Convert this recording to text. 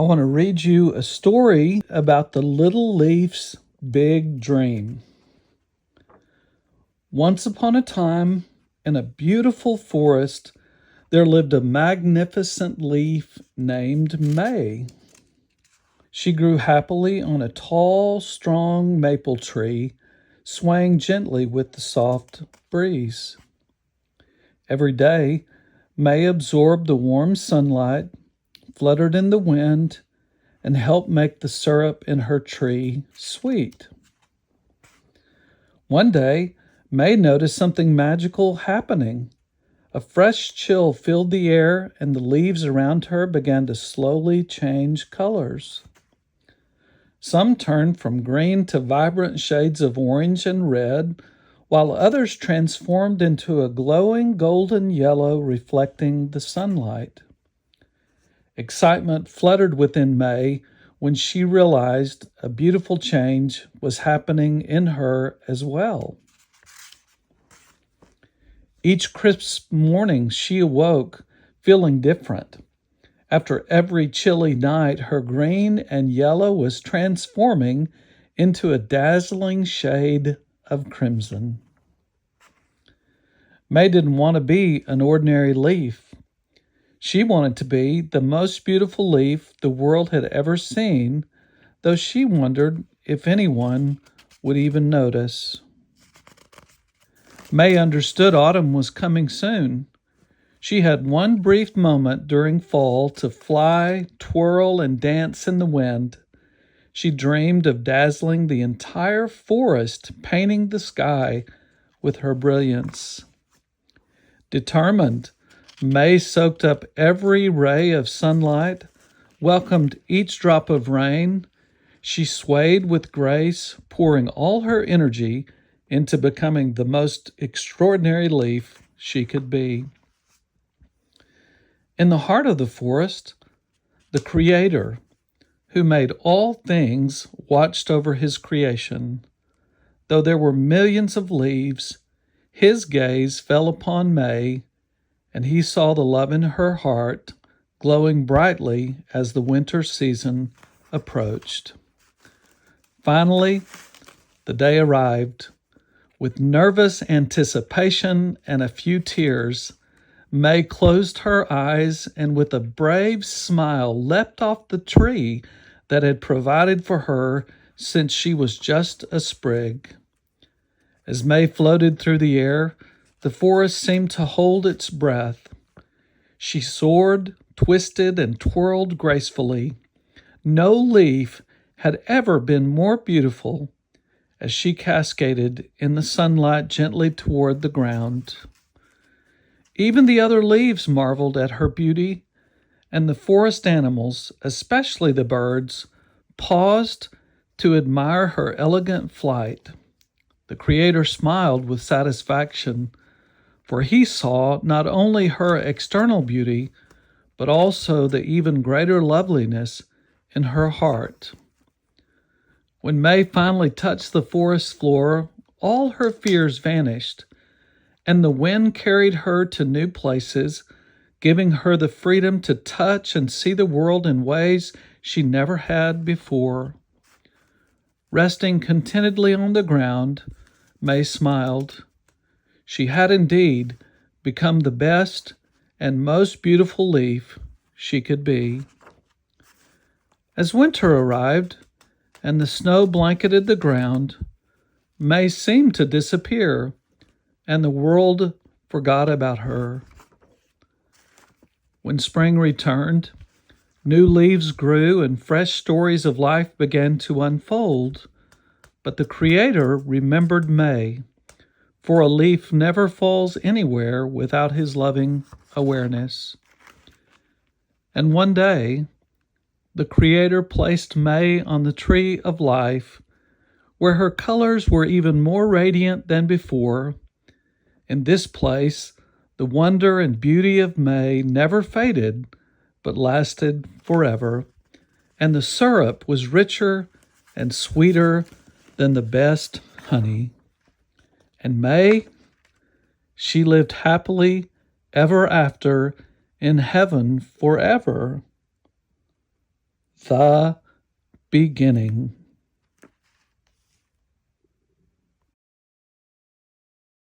I want to read you a story about the little leaf's big dream. Once upon a time, in a beautiful forest, there lived a magnificent leaf named May. She grew happily on a tall, strong maple tree, swaying gently with the soft breeze. Every day, May absorbed the warm sunlight, fluttered in the wind, and helped make the syrup in her tree sweet. One day, May noticed something magical happening. A fresh chill filled the air, and the leaves around her began to slowly change colors. Some turned from green to vibrant shades of orange and red, while others transformed into a glowing golden yellow reflecting the sunlight. Excitement fluttered within May when she realized a beautiful change was happening in her as well. Each crisp morning she awoke feeling different. After every chilly night, her green and yellow was transforming into a dazzling shade of crimson. May didn't want to be an ordinary leaf. She wanted to be the most beautiful leaf the world had ever seen, though she wondered if anyone would even notice. May understood autumn was coming soon. She had one brief moment during fall to fly, twirl, and dance in the wind. She dreamed of dazzling the entire forest, painting the sky with her brilliance. Determined, May soaked up every ray of sunlight, welcomed each drop of rain. She swayed with grace, pouring all her energy into becoming the most extraordinary leaf she could be. In the heart of the forest, the Creator, who made all things, watched over his creation. Though there were millions of leaves, his gaze fell upon May, and he saw the love in her heart glowing brightly as the winter season approached. Finally, the day arrived. With nervous anticipation and a few tears, May closed her eyes and with a brave smile leapt off the tree that had provided for her since she was just a sprig. As May floated through the air, the forest seemed to hold its breath. She soared, twisted, and twirled gracefully. No leaf had ever been more beautiful as she cascaded in the sunlight gently toward the ground. Even the other leaves marveled at her beauty, and the forest animals, especially the birds, paused to admire her elegant flight. The Creator smiled with satisfaction, for he saw not only her external beauty, but also the even greater loveliness in her heart. When May finally touched the forest floor, all her fears vanished, and the wind carried her to new places, giving her the freedom to touch and see the world in ways she never had before. Resting contentedly on the ground, May smiled. She had indeed become the best and most beautiful leaf she could be. As winter arrived and the snow blanketed the ground, May seemed to disappear, and the world forgot about her. When spring returned, new leaves grew and fresh stories of life began to unfold. But the Creator remembered May, for a leaf never falls anywhere without his loving awareness. And one day, the Creator placed May on the tree of life, where her colors were even more radiant than before. In this place, the wonder and beauty of May never faded, but lasted forever, and the syrup was richer and sweeter than the best honey. And May, she lived happily ever after in heaven forever. the beginning.